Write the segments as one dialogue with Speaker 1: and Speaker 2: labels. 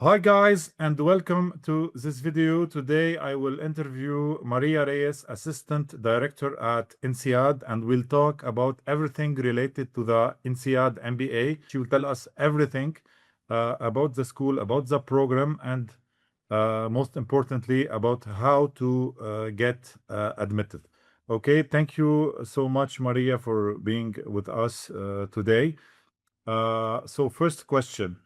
Speaker 1: Hi guys, and welcome to this video. Today I will interview Maria Reyes, Assistant Director at INSEAD, and we'll talk about everything related to the INSEAD MBA. She will tell us everything about the school, about the program, and most importantly, about how to get admitted. Okay, thank you so much, Maria, for being with us today. So first question.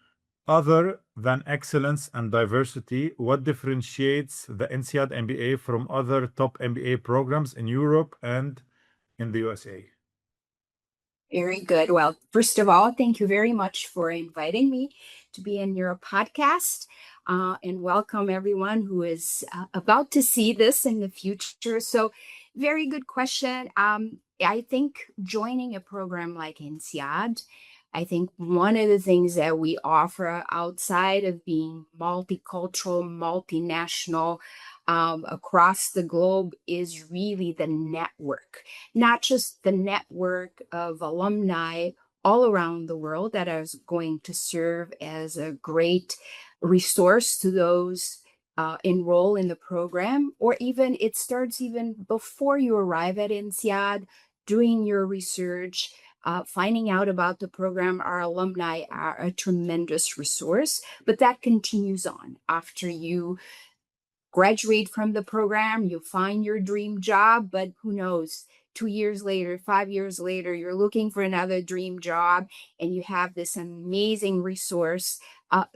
Speaker 1: Other than excellence and diversity, what differentiates the INSEAD MBA from other top MBA programs in Europe and in the USA?
Speaker 2: Very good. Well, first of all, thank you very much for inviting me to be in your podcast, and welcome everyone who is about to see this in the future. So, very good question. I think joining a program like INSEAD, I think one of the things that we offer outside of being multicultural, multinational, across the globe is really the network, not just the network of alumni all around the world that is going to serve as a great resource to those enroll in the program, or even it starts even before you arrive at INSEAD, doing your research, finding out about the program. Our alumni are a tremendous resource, but that continues on after you graduate from the program, you find your dream job, but who knows, 2 years later, 5 years later, you're looking for another dream job, and you have this amazing resource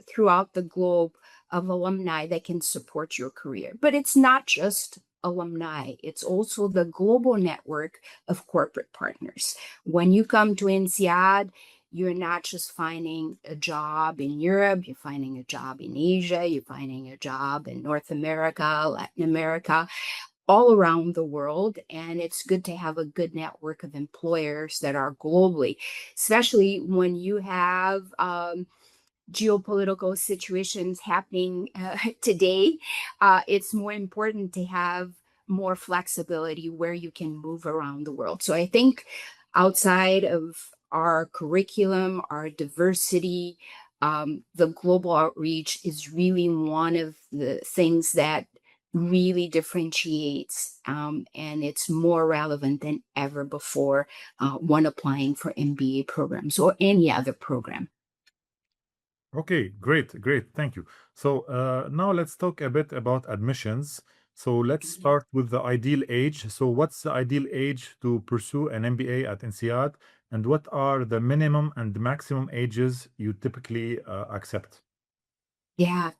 Speaker 2: throughout the globe of alumni that can support your career. But it's not just alumni, it's also the global network of corporate partners. When you come to INSEAD, you're not just finding a job in Europe, you're finding a job in Asia, you're finding a job in North America, Latin America, all around the world. And it's good to have a good network of employers that are globally, especially when you have geopolitical situations happening today. It's more important to have more flexibility where you can move around the world. So I think outside of our curriculum, our diversity, the global outreach is really one of the things that really differentiates, and it's more relevant than ever before when applying for MBA programs or any other program.
Speaker 1: Okay, great. Thank you. So now let's talk a bit about admissions. So let's start with the ideal age. So what's the ideal age to pursue an MBA at INSEAD, and what are the minimum and maximum ages you typically accept?
Speaker 2: Yeah.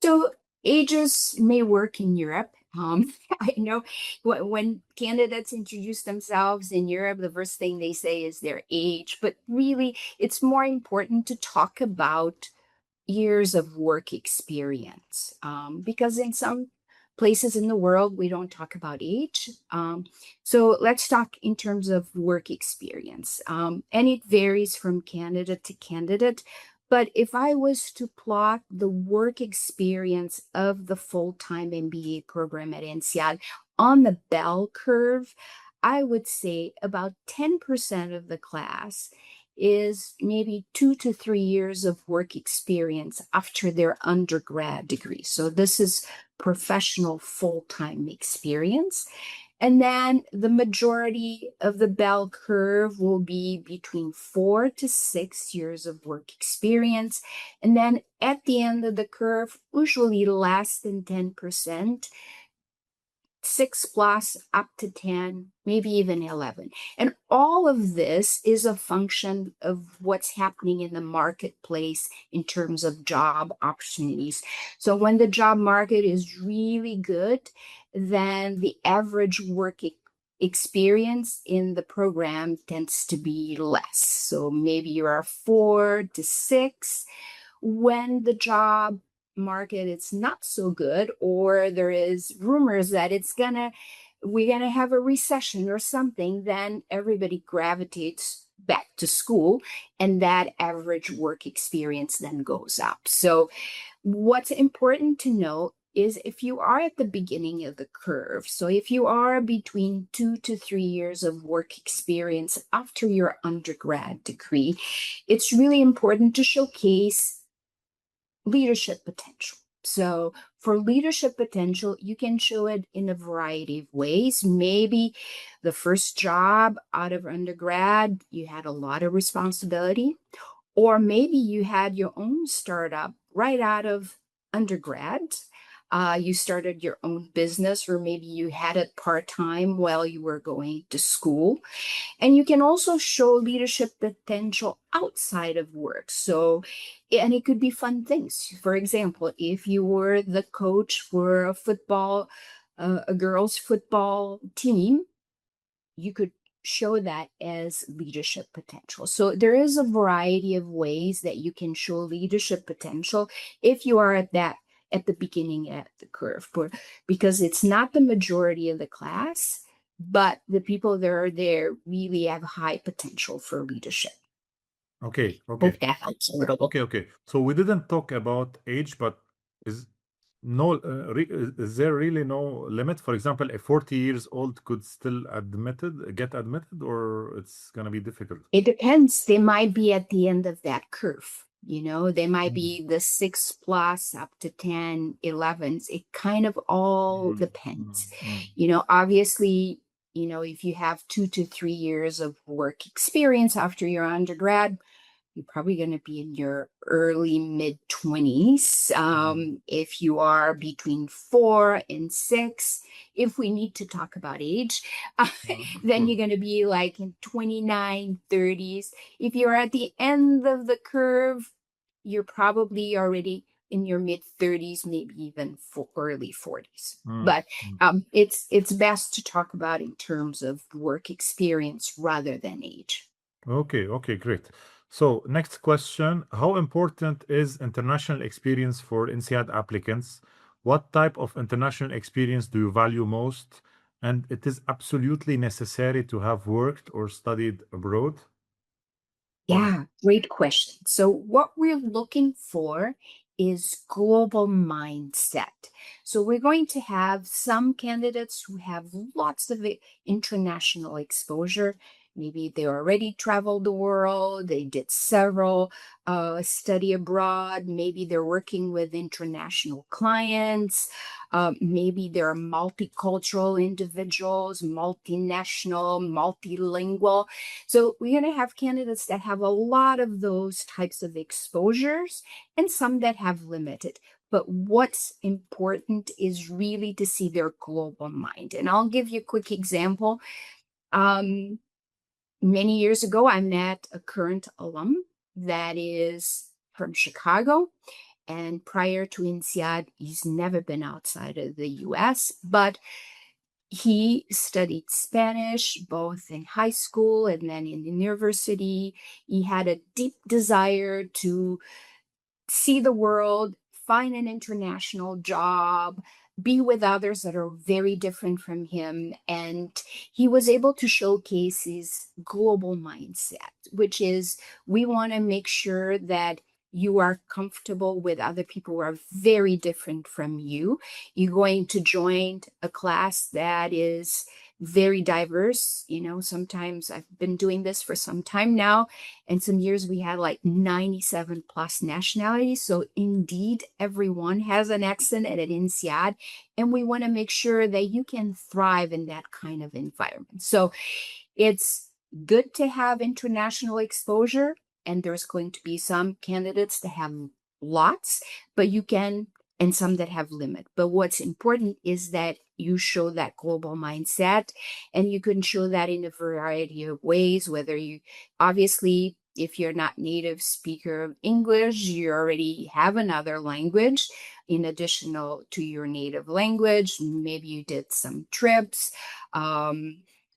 Speaker 2: So ages may work in Europe. I know when candidates introduce themselves in Europe, the first thing they say is their age, but really it's more important to talk about years of work experience, because in some places in the world we don't talk about age. So let's talk in terms of work experience, and it varies from candidate to candidate. But if I was to plot the work experience of the full-time MBA program at INSEAD on the bell curve, I would say about 10% of the class is maybe 2 to 3 years of work experience after their undergrad degree. So this is professional full-time experience. And then the majority of the bell curve will be between 4 to 6 years of work experience. And then at the end of the curve, usually less than 10%, 6+ up to 10, maybe even 11. And all of this is a function of what's happening in the marketplace in terms of job opportunities. So when the job market is really good, then the average work experience in the program tends to be less. So maybe you are 4 to 6. When the job market it's not so good, or there is rumors that we're gonna have a recession or something, then everybody gravitates back to school, and that average work experience then goes up. So what's important to know is if you are at the beginning of the curve, so if you are between 2 to 3 years of work experience after your undergrad degree, it's really important to showcase leadership potential. So for leadership potential, you can show it in a variety of ways. Maybe the first job out of undergrad, you had a lot of responsibility, or maybe you had your own startup right out of undergrad. You started your own business, or maybe you had it part-time while you were going to school. And you can also show leadership potential outside of work. So, and it could be fun things. For example, if you were the coach for a girls' football team, you could show that as leadership potential. So there is a variety of ways that you can show leadership potential if you are at the beginning of the curve, because it's not the majority of the class, but the people that are there really have high potential for leadership.
Speaker 1: Okay.
Speaker 2: Hope that helps a little bit.
Speaker 1: Okay. So we didn't talk about age, but is is there really no limit? For example, a 40 years old could still get admitted, or it's gonna be difficult?
Speaker 2: It depends. They might be at the end of that curve. They might be the 6+ up to 10, 11s. It kind of all depends. Obviously, if you have 2 to 3 years of work experience after your undergrad, you're probably going to be in your early mid-20s. If you are between 4 and 6, if we need to talk about age, then you're going to be like in 29, 30s. If you're at the end of the curve, you're probably already in your mid-30s, maybe even early 40s. But it's best to talk about in terms of work experience rather than age.
Speaker 1: Okay, great. So next question, how important is international experience for INSEAD applicants? What type of international experience do you value most? And it is absolutely necessary to have worked or studied abroad?
Speaker 2: Yeah, great question. So what we're looking for is global mindset. So we're going to have some candidates who have lots of international exposure. Maybe they already traveled the world, they did several study abroad, maybe they're working with international clients, maybe they're multicultural individuals, multinational, multilingual. So we're going to have candidates that have a lot of those types of exposures and some that have limited. But what's important is really to see their global mind. And I'll give you a quick example. Many years ago, I met a current alum that is from Chicago. And prior to INSEAD, he's never been outside of the US, but he studied Spanish both in high school and then in university. He had a deep desire to see the world, find an international job, be with others that are very different from him. And he was able to showcase his global mindset, which is we want to make sure that you are comfortable with other people who are very different from you. You're going to join a class that is very diverse. Sometimes I've been doing this for some time now, and some years we had like 97 plus nationalities. So indeed, everyone has an accent at an INSEAD, and we want to make sure that you can thrive in that kind of environment. So it's good to have international exposure, and there's going to be some candidates that have lots, but you can, and some that have limit. But what's important is that you show that global mindset, and you can show that in a variety of ways, whether you, obviously, if you're not native speaker of English, you already have another language in addition to your native language. Maybe you did some trips.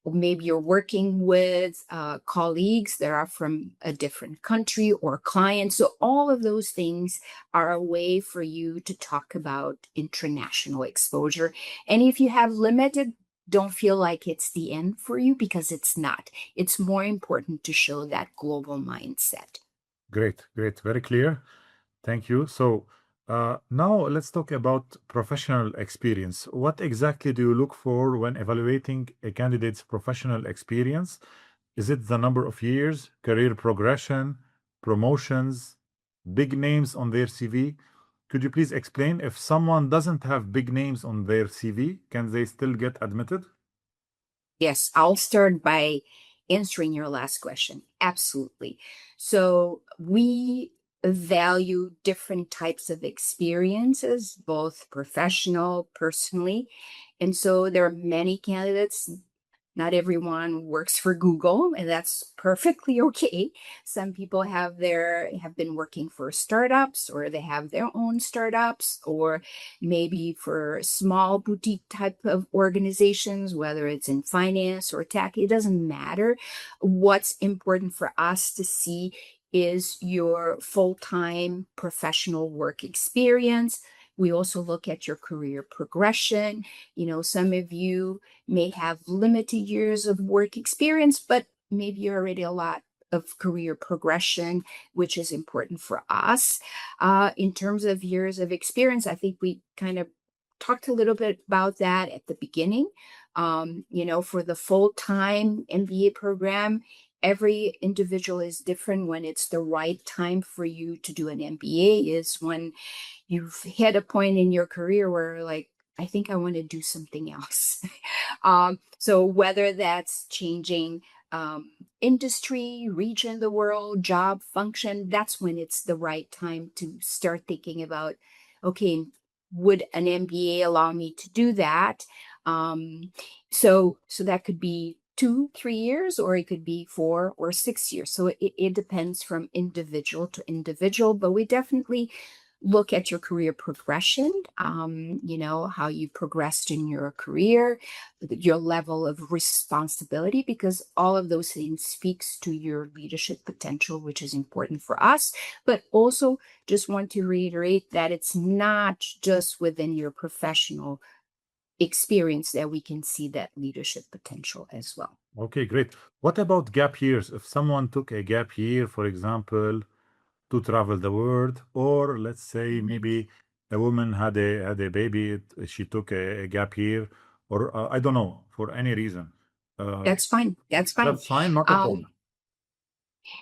Speaker 2: Maybe you're working with colleagues that are from a different country or clients. So all of those things are a way for you to talk about international exposure. And if you have limited, don't feel like it's the end for you, because it's not. It's more important to show that global mindset.
Speaker 1: Great. Very clear. Thank you. So now let's talk about professional experience. What exactly do you look for when evaluating a candidate's professional experience? Is it the number of years, career progression, promotions, big names on their CV? Could you please explain if someone doesn't have big names on their CV, can they still get admitted?
Speaker 2: Yes, I'll start by answering your last question. Absolutely. So we value different types of experiences, both professional, personally. And so there are many candidates. Not everyone works for Google, and that's perfectly okay. Some people have been working for startups, or they have their own startups, or maybe for small boutique type of organizations, whether it's in finance or tech. It doesn't matter. What's important for us to see is your full-time professional work experience. We also look at your career progression. Some of you may have limited years of work experience, but maybe you're already a lot of career progression, which is important for us. In terms of years of experience, I think we kind of talked a little bit about that at the beginning. For the full-time MBA program, every individual is different. When it's the right time for you to do an MBA is when you've hit a point in your career where, like, I think I want to do something else. So whether that's changing industry, region of the world, job function, that's when it's the right time to start thinking about, okay, would an MBA allow me to do that? So that could be 2-3 years, or it could be 4 or 6 years. So it depends from individual to individual, but we definitely look at your career progression, how you progressed in your career, your level of responsibility, because all of those things speaks to your leadership potential, which is important for us. But also just want to reiterate that it's not just within your professional experience that we can see that leadership potential as well.
Speaker 1: Okay, great. What about gap years? If someone took a gap year, for example, to travel the world, or let's say maybe a woman had a baby, she took a gap year, or I don't know, for any reason.
Speaker 2: That's fine. That's fine.
Speaker 1: That's fine, not a problem.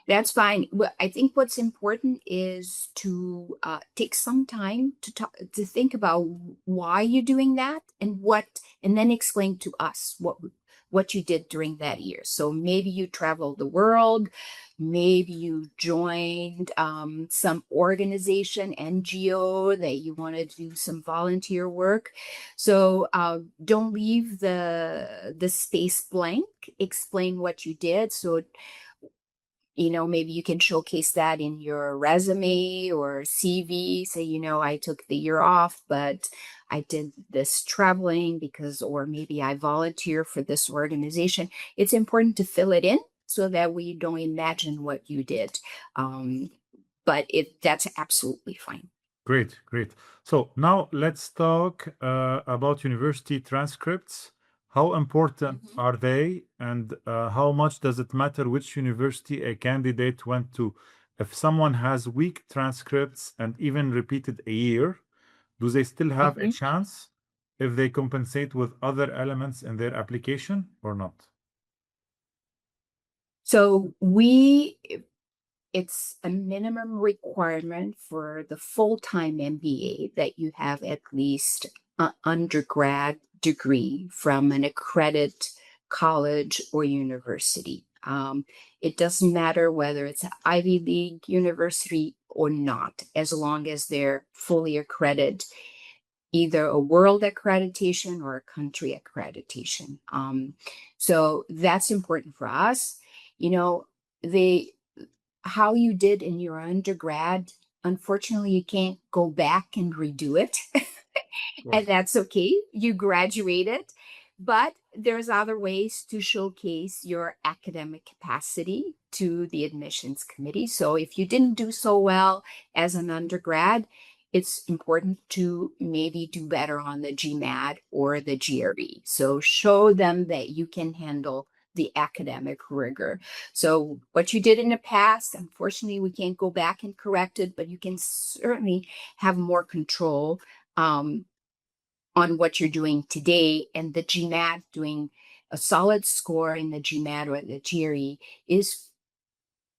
Speaker 2: That's fine. Well, I think what's important is to take some time to think about why you're doing that, and then explain to us what you did during that year. So maybe you traveled the world, maybe you joined some organization, NGO, that you want to do some volunteer work. So don't leave the space blank. Explain what you did. So maybe you can showcase that in your resume or CV. Say, I took the year off, but I did this traveling or maybe I volunteer for this organization. It's important to fill it in so that we don't imagine what you did. But that's absolutely fine.
Speaker 1: Great, great. So now let's talk about university transcripts. How important are they, and how much does it matter which university a candidate went to? If someone has weak transcripts and even repeated a year, do they still have a chance if they compensate with other elements in their application or not?
Speaker 2: So it's a minimum requirement for the full-time MBA that you have at least an undergrad degree from an accredited college or university. It doesn't matter whether it's an Ivy League university or not, as long as they're fully accredited, either a world accreditation or a country accreditation. So that's important for us. How you did in your undergrad, unfortunately, you can't go back and redo it. And that's okay. You graduated, but there's other ways to showcase your academic capacity to the admissions committee. So if you didn't do so well as an undergrad, it's important to maybe do better on the GMAT or the GRE. So show them that you can handle the academic rigor. So what you did in the past, unfortunately, we can't go back and correct it, but you can certainly have more control on what you're doing today. And the GMAT, doing a solid score in the GMAT or the GRE, is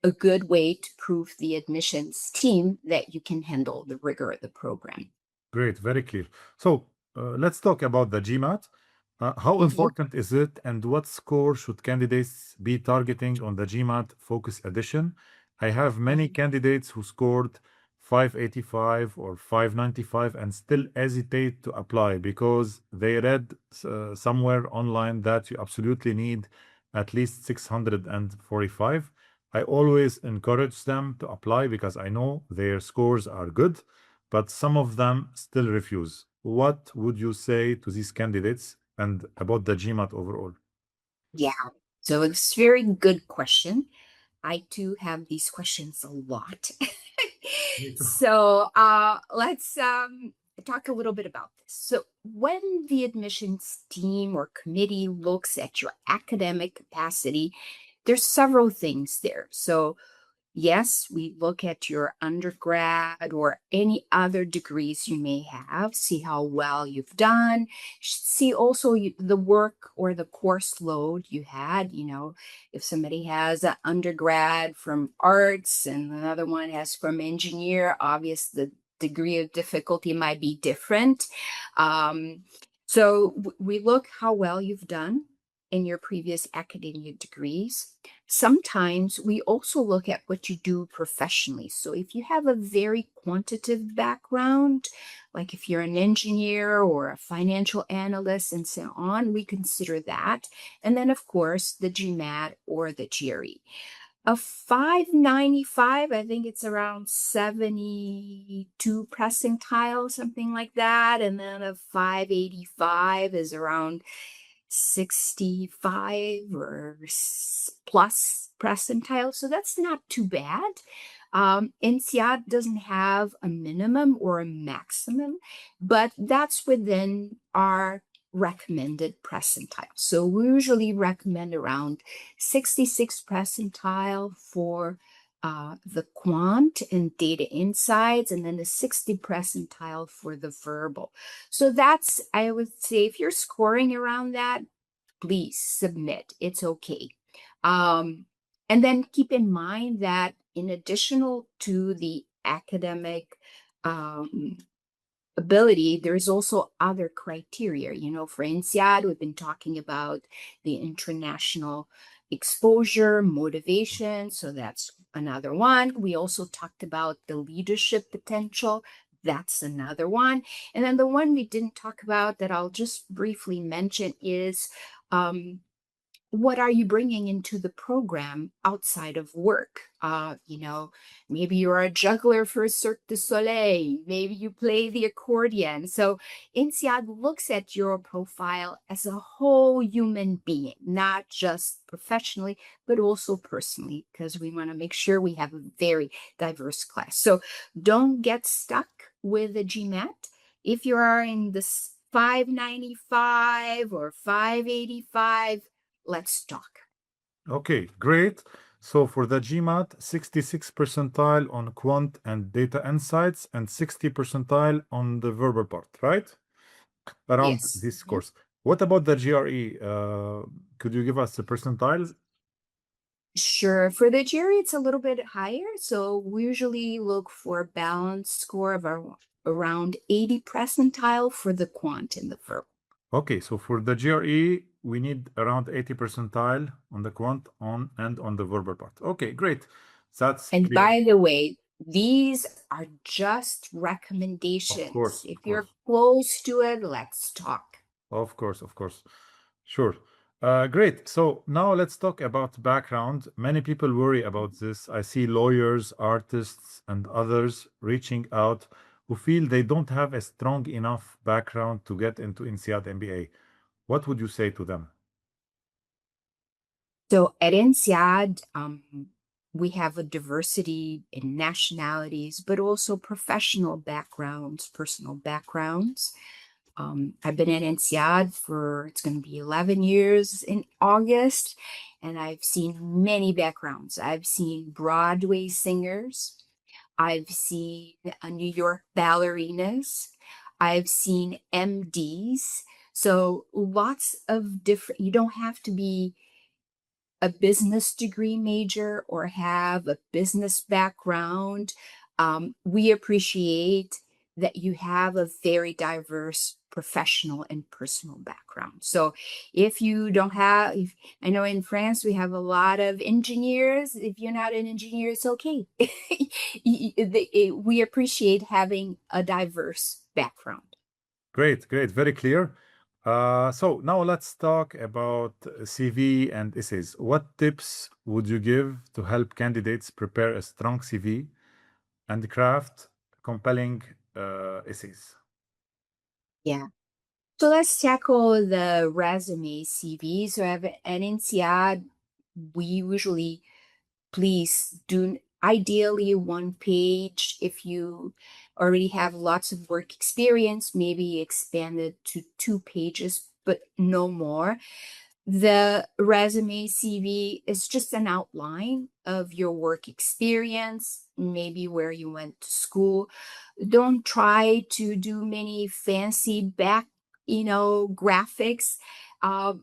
Speaker 2: a good way to prove the admissions team that you can handle the rigor of the program.
Speaker 1: Great, very clear. So let's talk about the GMAT. How important is it, and what score should candidates be targeting on the GMAT Focus edition? I have many candidates who scored 585 or 595 and still hesitate to apply because they read somewhere online that you absolutely need at least 645. I always encourage them to apply because I know their scores are good, but some of them still refuse. What would you say to these candidates and about the GMAT overall?
Speaker 2: Yeah, so it's a very good question. I too have these questions a lot. So let's talk a little bit about this. So when the admissions team or committee looks at your academic capacity, there's several things there. So yes, we look at your undergrad or any other degrees you may have, see how well you've done, see also the work or the course load you had. You know, if somebody has an undergrad from arts and another one has from engineer, obvious the degree of difficulty might be different. So we look how well you've done in your previous academic degrees. Sometimes we also look at what you do professionally. So if you have a very quantitative background, like if you're an engineer or a financial analyst and so on, we consider that. And then, of course, the GMAT or the GRE. A 595, I think it's around 72 percentile, something like that. And then a 585 is around 65 or plus percentile. So that's not too bad. INSEAD doesn't have a minimum or a maximum, but that's within our recommended percentile. So we usually recommend around 66 percentile for the quant and data insights, and then the 60 percentile for the verbal. So that's, I would say, if you're scoring around that, please submit. It's okay. And then keep in mind that in addition to the academic ability, there's also other criteria. You know, for INSEAD, we've been talking about the international exposure, motivation. So that's another one. We also talked about the leadership potential. That's another one. And then the one we didn't talk about that I'll just briefly mention is what are you bringing into the program outside of work? You know, maybe you're a juggler for Cirque du Soleil. Maybe you play the accordion. So INSEAD looks at your profile as a whole human being, not just professionally, but also personally, because we want to make sure we have a very diverse class. So don't get stuck with the GMAT. If you are in this 595 or 585, let's talk.
Speaker 1: Okay, great. So for the GMAT, 66 percentile on quant and data insights and 60 percentile on the verbal part, right? Around
Speaker 2: Yes.
Speaker 1: this scores. What about the GRE? Could you give us the percentiles?
Speaker 2: Sure. For the GRE, it's a little bit higher. So we usually look for a balanced score of around 80 percentile for the quant and the verbal.
Speaker 1: Okay, so for the GRE, we need around 80 percentile on the quant and on the verbal part. Okay, great. That's
Speaker 2: And
Speaker 1: clear.
Speaker 2: by the way, these are just recommendations.
Speaker 1: Of course,
Speaker 2: if
Speaker 1: of
Speaker 2: you're
Speaker 1: course.
Speaker 2: close to it, let's talk.
Speaker 1: Of course, of course. Sure. Great. So now let's talk about background. Many people worry about this. I see lawyers, artists, and others reaching out who feel they don't have a strong enough background to get into INSEAD MBA. What would you say to them?
Speaker 2: So at INSEAD, we have a diversity in nationalities, but also professional backgrounds, personal backgrounds. I've been at INSEAD for, it's going to be 11 years in August, and I've seen many backgrounds. I've seen Broadway singers. I've seen New York ballerinas. I've seen MDs. So lots of different, you don't have to be a business degree major or have a business background, we appreciate that you have a very diverse professional and personal background. So if you don't have, I know in France we have a lot of engineers. If you're not an engineer, it's okay. We appreciate having a diverse background.
Speaker 1: Great, great, very clear. So now let's talk about CV and essays. What tips would you give to help candidates prepare a strong CV and craft compelling essays?
Speaker 2: Yeah. So let's tackle the resume CV. So at INSEAD, we usually please do ideally one page. If you already have lots of work experience, maybe expand it to 2 pages, but no more. The resume CV is just an outline of your work experience, maybe where you went to school. Don't try to do many fancy graphics.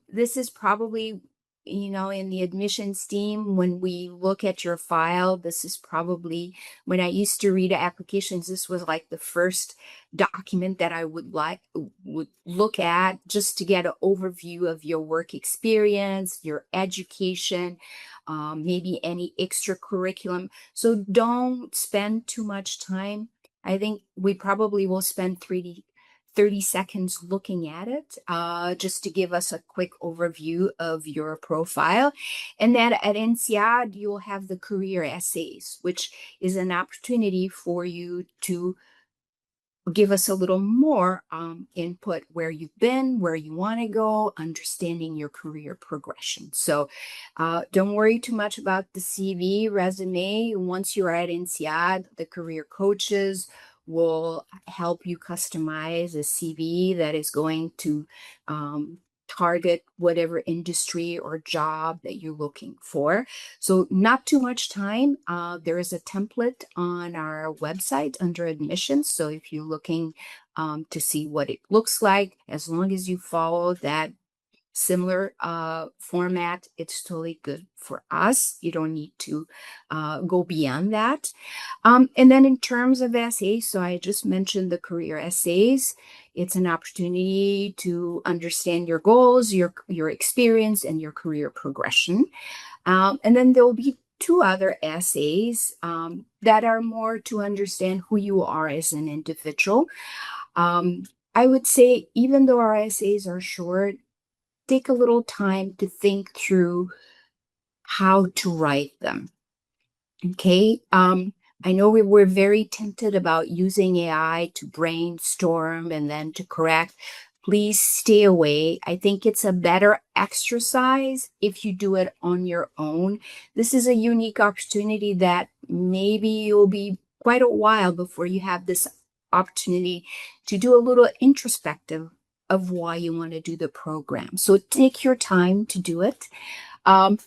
Speaker 2: This is probably, in the admissions team, when we look at your file, this is probably, when I used to read applications, this was like the first document that I would look at just to get an overview of your work experience, your education, maybe any extracurriculum. So don't spend too much time. I think we probably will spend 30 seconds looking at it, just to give us a quick overview of your profile. And then at INSEAD, you'll have the career essays, which is an opportunity for you to give us a little more input where you've been, where you want to go, understanding your career progression. So don't worry too much about the CV, resume. Once you're at INSEAD, the career coaches will help you customize a CV that is going to target whatever industry or job that you're looking for. So not too much time. There is a template on our website under admissions. So if you're looking to see what it looks like, as long as you follow that similar format, it's totally good for us. You don't need to go beyond that. And then in terms of essays, so I just mentioned the career essays. It's an opportunity to understand your goals, your experience, and your career progression. And then there'll be 2 other essays that are more to understand who you are as an individual. I would say, even though our essays are short, take a little time to think through how to write them. Okay. I know we were very tempted about using AI to brainstorm and then to correct. Please stay away. I think it's a better exercise if you do it on your own. This is a unique opportunity that maybe you'll be quite a while before you have this opportunity to do a little introspective of why you want to do the program. So take your time to do it.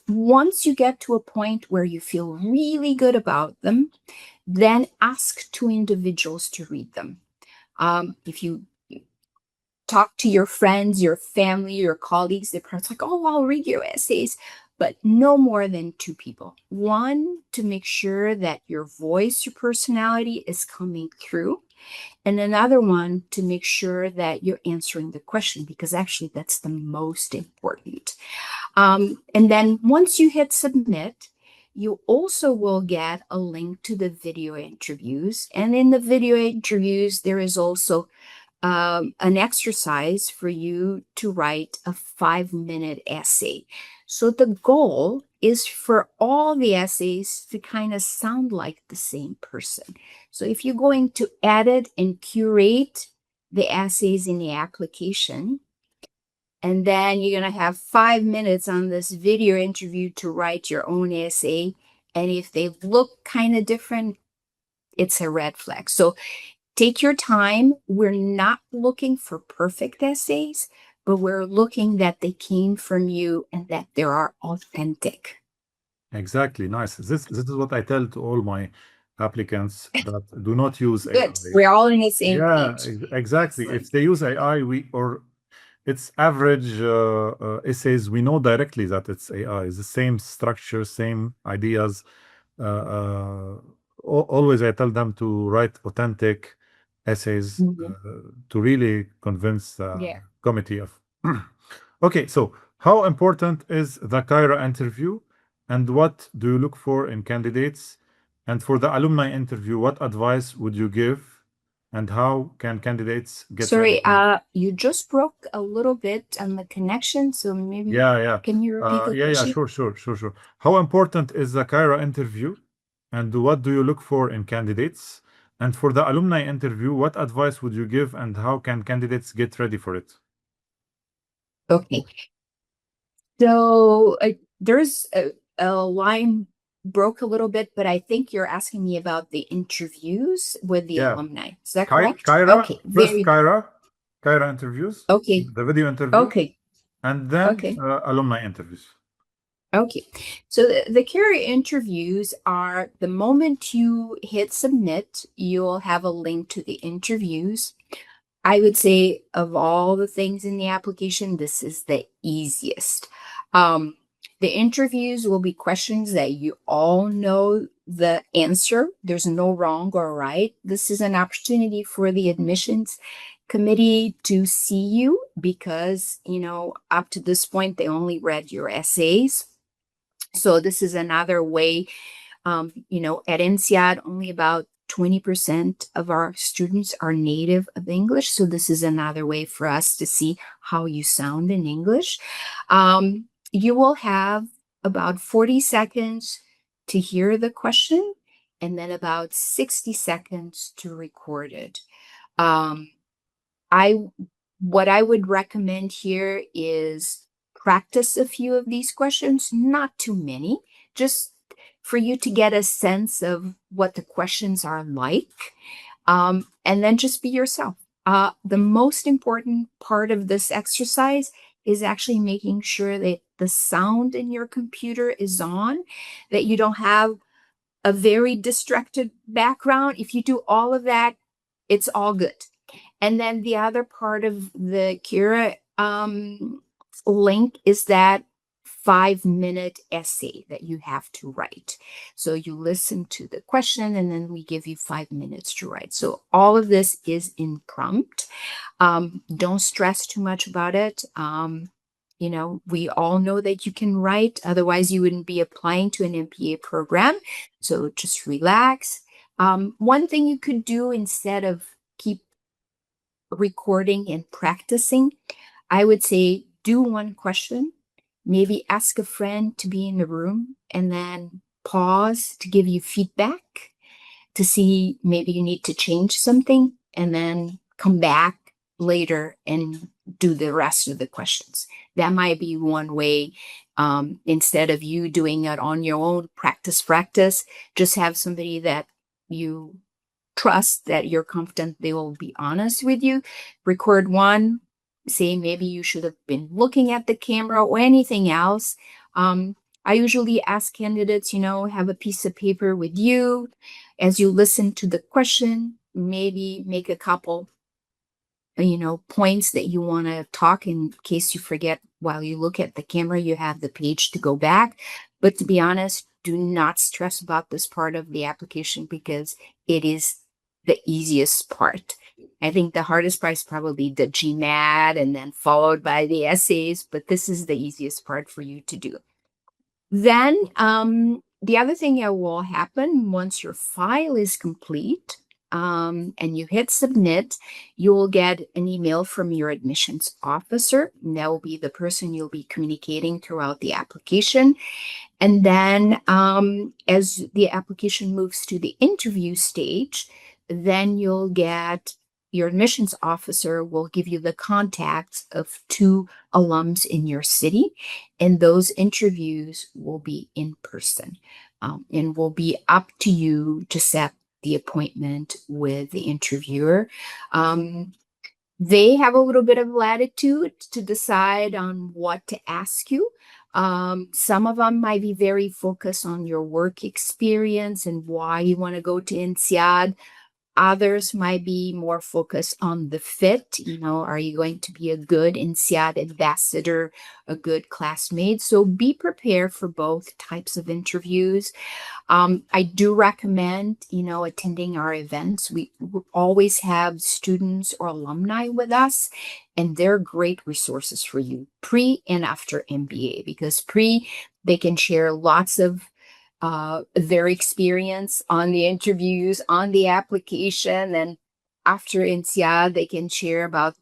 Speaker 2: Once you get to a point where you feel really good about them, then ask 2 individuals to read them. If you talk to your friends, your family, your colleagues, they're probably like, oh, I'll read your essays, but no more than 2 people. One, to make sure that your voice, your personality is coming through. And another one to make sure that you're answering the question, because actually that's the most important. And then once you hit submit, you also will get a link to the video interviews. And in the video interviews, there is also an exercise for you to write a 5-minute essay. So the goal is for all the essays to kind of sound like the same person. So if you're going to edit and curate the essays in the application, and then you're going to have 5 minutes on this video interview to write your own essay, and if they look kind of different, it's a red flag. So take your time. We're not looking for perfect essays, but we're looking that they came from you and that they are authentic.
Speaker 1: Exactly. Nice. This is what I tell to all my applicants, that do not use
Speaker 2: Good.
Speaker 1: AI.
Speaker 2: We're all in the same
Speaker 1: Yeah,
Speaker 2: page.
Speaker 1: exactly.
Speaker 2: Excellent.
Speaker 1: If they use AI, it's average essays. We know directly that it's AI. It's the same structure, same ideas. Always I tell them to write authentic essays
Speaker 2: Mhm.
Speaker 1: to really convince the
Speaker 2: Yeah.
Speaker 1: committee of. Okay, so how important is the Cairo interview, and what do you look for in candidates? And for the alumni interview, what advice would you give, and how can candidates get ready
Speaker 2: Sorry,
Speaker 1: for it?
Speaker 2: you just broke a little bit on the connection, so maybe
Speaker 1: Yeah.
Speaker 2: can you repeat the
Speaker 1: Yeah,
Speaker 2: question?
Speaker 1: sure. How important is the Cairo interview, and what do you look for in candidates? And for the alumni interview, what advice would you give, and how can candidates get ready for it?
Speaker 2: Okay. So there's a line broke a little bit, but I think you're asking me about the interviews with the
Speaker 1: Yeah,
Speaker 2: alumni. Is that correct?
Speaker 1: Cairo,
Speaker 2: Okay,
Speaker 1: first
Speaker 2: very
Speaker 1: Cairo interviews,
Speaker 2: okay.
Speaker 1: the video interview,
Speaker 2: Okay.
Speaker 1: and then
Speaker 2: Okay.
Speaker 1: alumni interviews.
Speaker 2: Okay. So the career interviews are the moment you hit submit, you'll have a link to the interviews. I would say of all the things in the application, this is the easiest. Um, the interviews will be questions that you all know the answer. There's no wrong or right. This is an opportunity for the admissions committee to see you because, up to this point, they only read your essays. So this is another way, at INSEAD, only about 20% of our students are native of English. So this is another way for us to see how you sound in English. You will have about 40 seconds to hear the question and then about 60 seconds to record it. Um, I what I would recommend here is practice a few of these questions, not too many, just for you to get a sense of what the questions are like. And then just be yourself. The most important part of this exercise is actually making sure that the sound in your computer is on, that you don't have a very distracted background. If you do all of that, it's all good. And then the other part of the Kira link is that 5-minute essay that you have to write. So you listen to the question and then we give you 5 minutes to write. So all of this is in prompt. Don't stress too much about it. We all know that you can write, otherwise you wouldn't be applying to an MBA program. So just relax. One thing you could do instead of keep recording and practicing, I would say do one question, maybe ask a friend to be in the room, and then pause to give you feedback to see maybe you need to change something, and then come back later and do the rest of the questions. That might be one way. Instead of you doing it on your own, practice, just have somebody that you trust, that you're confident they will be honest with you. Record one, say maybe you should have been looking at the camera or anything else. I usually ask candidates, have a piece of paper with you as you listen to the question, maybe make a couple, points that you want to talk in case you forget while you look at the camera, you have the page to go back. But to be honest, do not stress about this part of the application because it is the easiest part. I think the hardest part is probably the GMAT and then followed by the essays, but this is the easiest part for you to do. Then the other thing that will happen once your file is complete and you hit submit, you will get an email from your admissions officer. And that will be the person you'll be communicating throughout the application. And then as the application moves to the interview stage, then you'll get your admissions officer will give you the contacts of 2 alums in your city, and those interviews will be in person and will be up to you to set the appointment with the interviewer. They have a little bit of latitude to decide on what to ask you. Some of them might be very focused on your work experience and why you want to go to INSEAD. Others might be more focused on the fit. Are you going to be a good INSEAD ambassador, a good classmate? So be prepared for both types of interviews. I do recommend, attending our events. We always have students or alumni with us, and they're great resources for you pre and after MBA, because they can share lots of their experience on the interviews, on the application, and after INSEAD, they can share about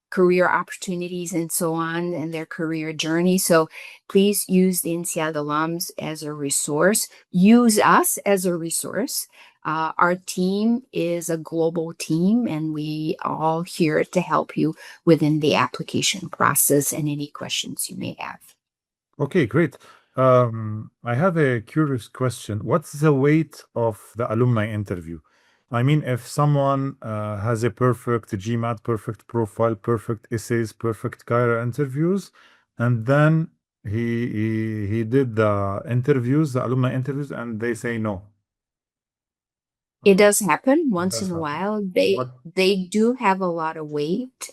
Speaker 2: career opportunities and so on and their career journey. So please use the INSEAD alums as a resource. Use us as a resource. Our team is a global team, and we all here to help you within the application process and any questions you may have.
Speaker 1: Okay, great. I have a curious question. What's the weight of the alumni interview? I mean, if someone has a perfect GMAT, perfect profile, perfect essays, perfect career interviews, and then he did the interviews, the alumni interviews, and they say no.
Speaker 2: It does happen once
Speaker 1: does
Speaker 2: in a
Speaker 1: happen.
Speaker 2: while.
Speaker 1: What?
Speaker 2: They do have a lot of weight.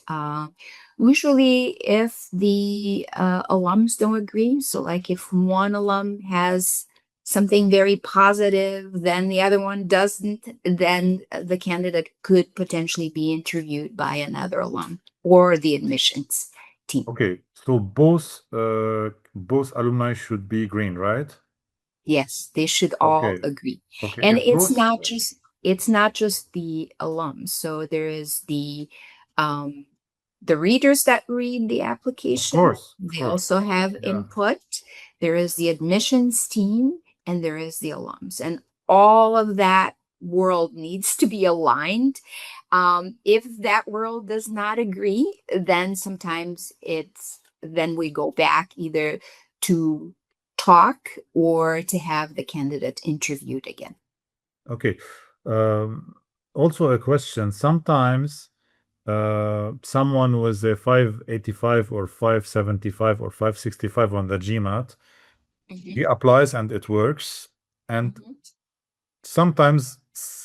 Speaker 2: Usually, if the alums don't agree, so like if one alum has something very positive, then the other one doesn't, then the candidate could potentially be interviewed by another alum or the admissions team.
Speaker 1: Okay, so both alumni should be green, right?
Speaker 2: Yes, they should all
Speaker 1: Okay.
Speaker 2: agree.
Speaker 1: Okay.
Speaker 2: And
Speaker 1: If
Speaker 2: it's
Speaker 1: both,
Speaker 2: not just the alums. So there is the readers that read the
Speaker 1: of
Speaker 2: application.
Speaker 1: course,
Speaker 2: They also have
Speaker 1: yeah.
Speaker 2: input. There is the admissions team, and there is the alums. And all of that world needs to be aligned. If that world does not agree, then sometimes then we go back either to talk or to have the candidate interviewed again.
Speaker 1: Okay. Also a question. Sometimes someone with a 585 or 575 or 565 on the GMAT, he applies and it works. And sometimes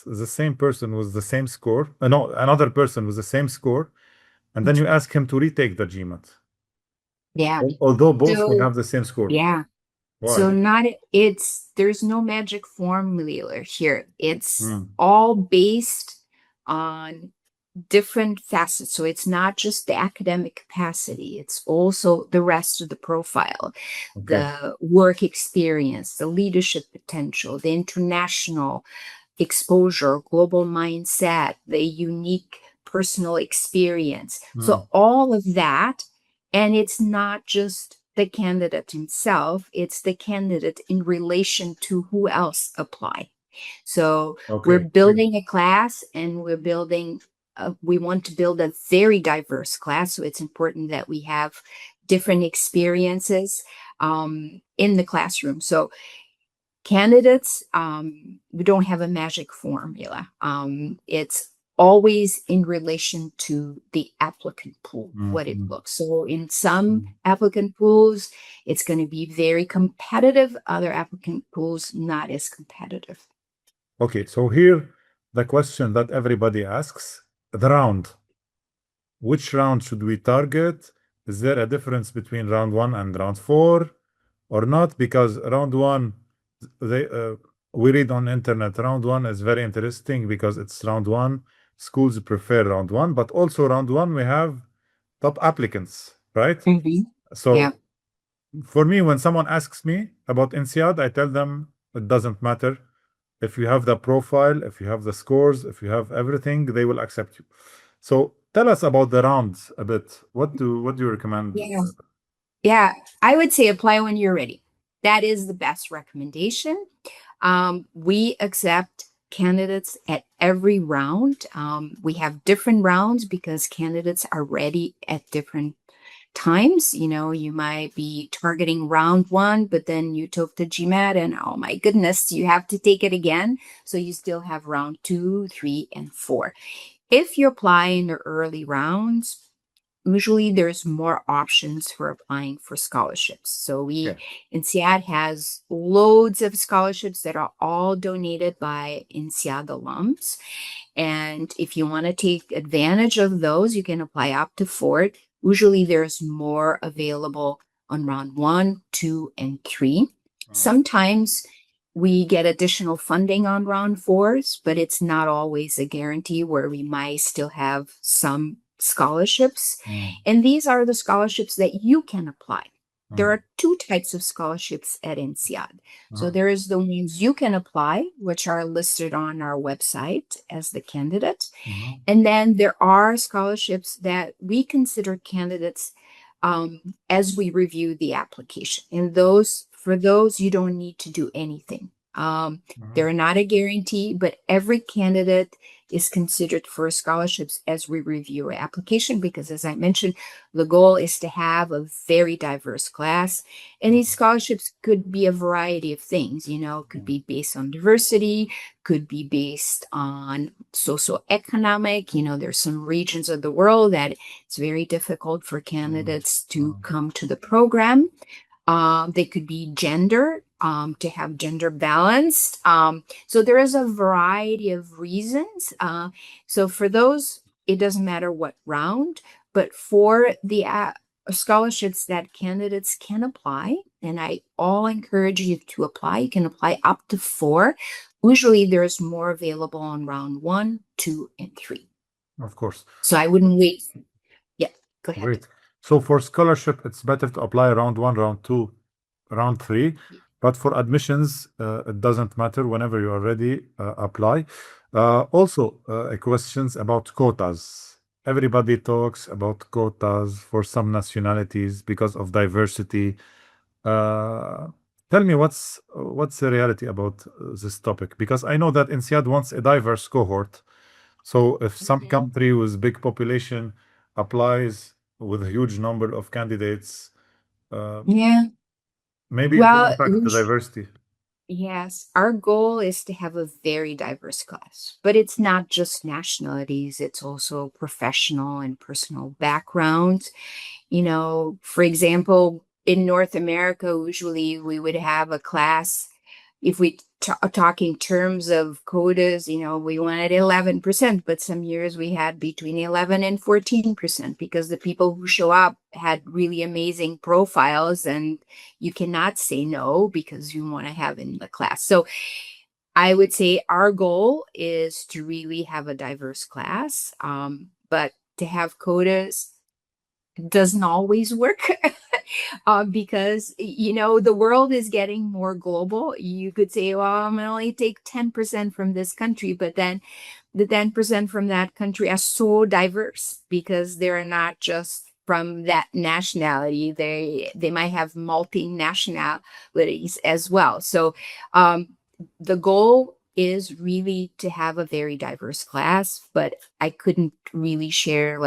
Speaker 1: the same person with the same score, no, another person with the same score, and then you ask him to retake the GMAT.
Speaker 2: Yeah.
Speaker 1: Although both may
Speaker 2: So,
Speaker 1: have the same score.
Speaker 2: yeah.
Speaker 1: Why?
Speaker 2: So there's no magic formula here. It's
Speaker 1: Hmm.
Speaker 2: all based on different facets. So it's not just the academic capacity, it's also the rest of the profile,
Speaker 1: Okay.
Speaker 2: the work experience, the leadership potential, the international exposure, global mindset, the unique personal experience. So all of that, and it's not just the candidate himself, it's the candidate in relation to who else apply. So we're
Speaker 1: Okay.
Speaker 2: building a class, and we want to build a very diverse class. So it's important that we have different experiences in the classroom. So candidates, we don't have a magic formula. It's always in relation to the applicant pool, what it looks. So in some applicant pools, it's going to be very competitive. Other applicant pools, not as competitive.
Speaker 1: Okay, so here the question that everybody asks, the round. Which round should we target? Is there a difference between round 1 and round 4 or not? Because round 1, we read on internet, round 1 is very interesting because it's round 1. Schools prefer round 1, but also round 1, we have top applicants, right? So
Speaker 2: Yeah.
Speaker 1: for me, when someone asks me about INSEAD, I tell them it doesn't matter. If you have the profile, if you have the scores, if you have everything, they will accept you. So tell us about the rounds a bit. What do you recommend?
Speaker 2: Yeah, I would say apply when you're ready. That is the best recommendation. We accept candidates at every round. We have different rounds because candidates are ready at different times. You might be targeting round 1, but then you took the GMAT and oh my goodness, you have to take it again. So you still have round 2, 3, and 4. If you apply in the early rounds, usually there's more options for applying for scholarships. So INSEAD has loads of scholarships that are all donated by INSEAD alums. And if you want to take advantage of those, you can apply up to 4. Usually there's more available on round 1, 2, and 3. Sometimes we get additional funding on round 4s, but it's not always a guarantee, where we might still have some scholarships. And these are the scholarships that you can apply. There are 2 types of scholarships at INSEAD. So there is the ones you can apply, which are listed on our website as the candidate. And then there are scholarships that we consider candidates as we review the application. And for those, you don't need to do anything. They're not a guarantee, but every candidate is considered for scholarships as we review our application, because as I mentioned, the goal is to have a very diverse class. And these scholarships could be a variety of things, could be based on diversity, could be based on socioeconomic. There's some regions of the world that it's very difficult for candidates to come to the program. They could be gender, to have gender balanced. So there is a variety of reasons. So for those, it doesn't matter what round, but for the scholarships that candidates can apply, and I all encourage you to apply. You can apply up to 4. Usually there's more available on round 1, 2, and 3.
Speaker 1: Of course.
Speaker 2: So I wouldn't wait. Yeah, go ahead.
Speaker 1: Great. So for scholarship, it's better to apply round 1, round 2, round 3. But for admissions, it doesn't matter. Whenever you are ready, apply. Also, questions about quotas. Everybody talks about quotas for some nationalities because of diversity. Tell me what's the reality about this topic? Because I know that INSEAD wants a diverse cohort. So if some country with big population applies with a huge number of candidates, maybe it will impact the diversity.
Speaker 2: Yes, our goal is to have a very diverse class, but it's not just nationalities, it's also professional and personal backgrounds. For example, in North America, usually we would have a class, if we talk in terms of quotas, we wanted 11%, but some years we had between 11 and 14%, because the people who show up had really amazing profiles, and you cannot say no because you want to have in the class. So I would say our goal is to really have a diverse class, but to have quotas doesn't always work. Because, the world is getting more global. You could say, well, I'm going to only take 10% from this country, but then the 10% from that country are so diverse because they're not just from that nationality. They might have multinationalities as well. So the goal is really to have a very diverse class, but I couldn't really share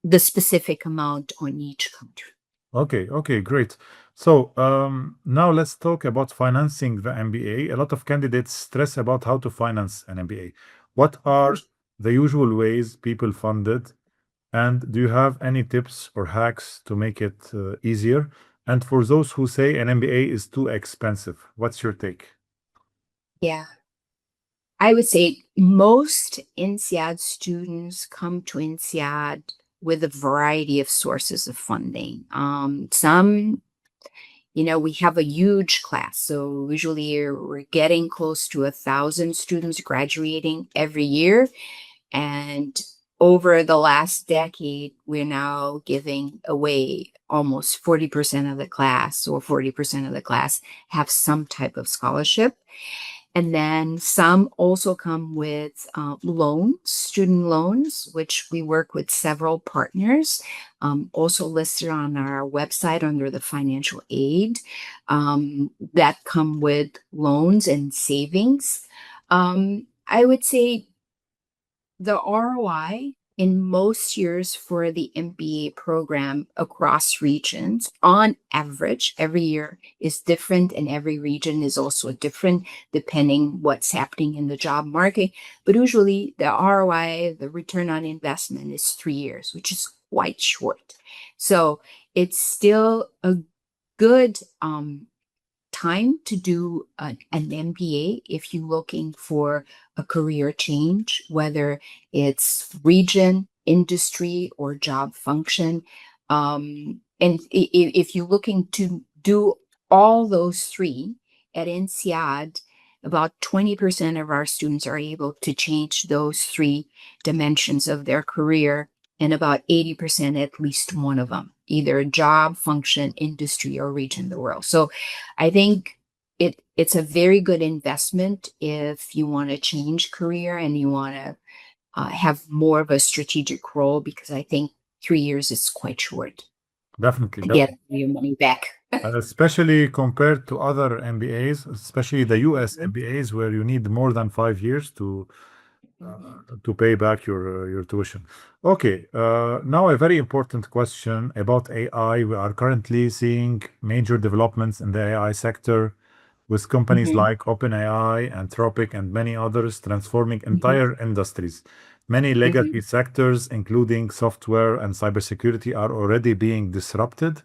Speaker 2: the specific amount on each country.
Speaker 1: Okay, great. So now let's talk about financing the MBA. A lot of candidates stress about how to finance an MBA. What are the usual ways people fund it? And do you have any tips or hacks to make it easier? And for those who say an MBA is too expensive, what's your take?
Speaker 2: Yeah. I would say most INSEAD students come to INSEAD with a variety of sources of funding. Some, we have a huge class. So usually we're getting close to 1,000 students graduating every year. And over the last decade, we're now giving away almost 40% of the class, or 40% of the class have some type of scholarship. And then some also come with loans, student loans, which we work with several partners, also listed on our website under the financial aid, that come with loans and savings. I would say the ROI in most years for the MBA program across regions, on average, every year is different, and every region is also different depending what's happening in the job market. But usually the ROI, the return on investment, is 3 years, which is quite short. So it's still a good time to do an MBA if you're looking for a career change, whether it's region, industry, or job function. And if you're looking to do all those three at INSEAD, about 20% of our students are able to change those three dimensions of their career, and about 80% at least one of them, either job, function, industry, or region of the world. So I think it's a very good investment if you want to change career and you want to have more of a strategic role, because I think 3 years is quite short
Speaker 1: Definitely,
Speaker 2: to get your money back.
Speaker 1: especially compared to other MBAs, especially the US MBAs, where you need more than 5 years to pay back your tuition. Okay, now a very important question about AI. We are currently seeing major developments in the AI sector, with companies
Speaker 2: Mhm.
Speaker 1: like OpenAI, Anthropic, and many others transforming entire industries. Many legacy sectors, including software and cybersecurity, are already being disrupted.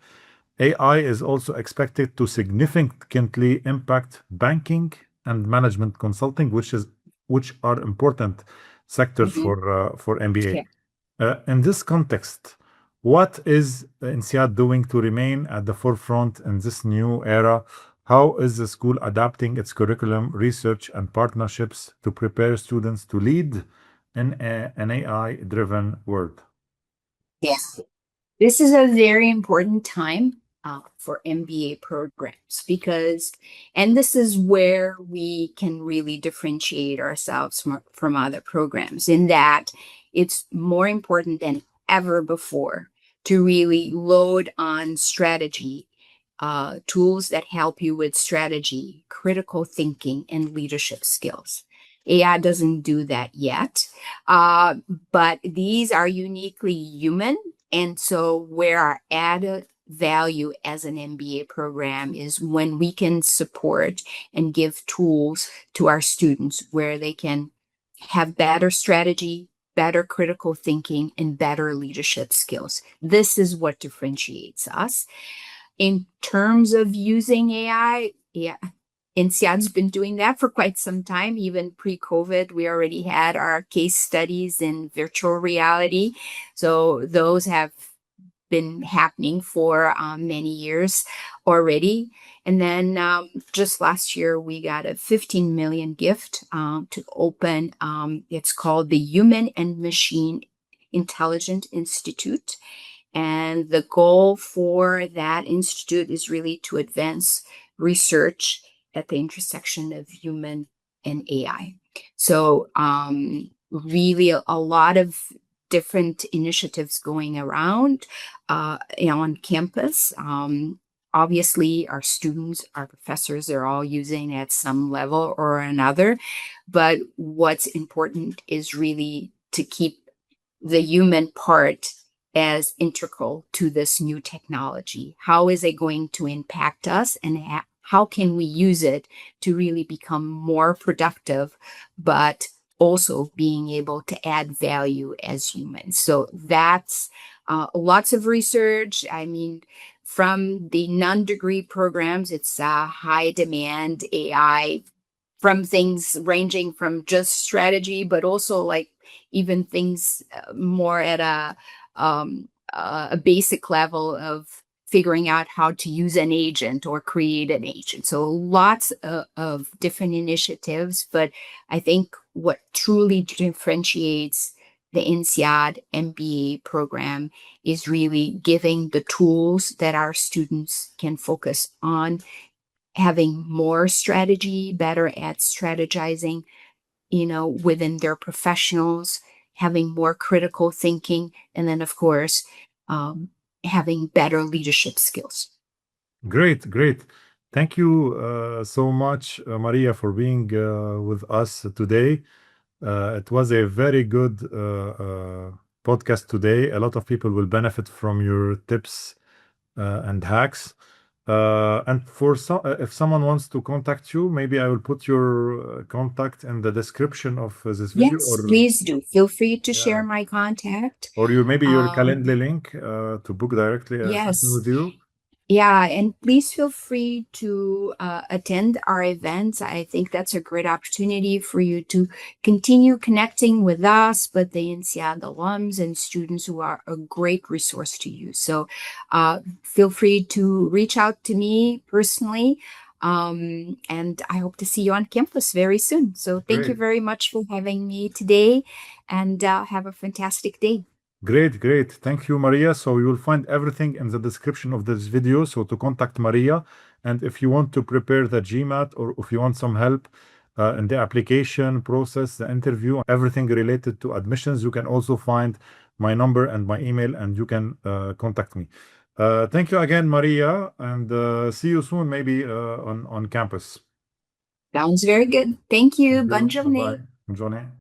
Speaker 1: AI is also expected to significantly impact banking and management consulting, which are important sectors for MBA.
Speaker 2: Yeah.
Speaker 1: In this context, what is INSEAD doing to remain at the forefront in this new era? How is the school adapting its curriculum, research, and partnerships to prepare students to lead in an AI-driven world?
Speaker 2: Yes. This is a very important time for MBA programs, because, and this is where we can really differentiate ourselves from other programs, in that it's more important than ever before to really load on strategy, tools that help you with strategy, critical thinking, and leadership skills. AI doesn't do that yet, but these are uniquely human. And so where our added value as an MBA program is when we can support and give tools to our students where they can have better strategy, better critical thinking, and better leadership skills. This is what differentiates us. In terms of using AI, yeah, INSEAD's been doing that for quite some time. Even pre-COVID, we already had our case studies in virtual reality. So those have been happening for many years already. And then just last year, we got a 15 million gift to open. It's called the Human and Machine Intelligent Institute. And the goal for that institute is really to advance research at the intersection of human and AI. So really a lot of different initiatives going around on campus. Obviously, our students, our professors are all using at some level or another. But what's important is really to keep the human part as integral to this new technology. How is it going to impact us, and how can we use it to really become more productive, but also being able to add value as humans? So that's lots of research. I mean, from the non-degree programs, it's high demand AI, from things ranging from just strategy, but also like even things more at a basic level of figuring out how to use an agent or create an agent. So lots of different initiatives, but I think what truly differentiates the INSEAD MBA program is really giving the tools that our students can focus on, having more strategy, better at strategizing, within their professionals, having more critical thinking, and then, of course, having better leadership skills.
Speaker 1: Great, great. Thank you so much, Maria, for being with us today. It was a very good podcast today. A lot of people will benefit from your tips and hacks. And for some, if someone wants to contact you, maybe I will put your contact in the description of this video,
Speaker 2: Yes, please do. Feel free to share
Speaker 1: Yeah.
Speaker 2: my contact.
Speaker 1: or maybe your
Speaker 2: Um,
Speaker 1: Calendly link to book directly a session
Speaker 2: Yes.
Speaker 1: with you.
Speaker 2: Yeah, and please feel free to attend our events. I think that's a great opportunity for you to continue connecting with us, but the INSEAD alums and students who are a great resource to you. So feel free to reach out to me personally. And I hope to see you on campus very soon. So thank you
Speaker 1: Great.
Speaker 2: very much for having me today, and have a fantastic day.
Speaker 1: Great, great. Thank you, Maria. So you will find everything in the description of this video. So to contact Maria, and if you want to prepare the GMAT, or if you want some help in the application process, the interview, everything related to admissions, you can also find my number and my email, and you can contact me. Thank you again, Maria, and see you soon, maybe on campus.
Speaker 2: Sounds very good. Thank you. Bonne journée.
Speaker 1: Bye. Bonne journée.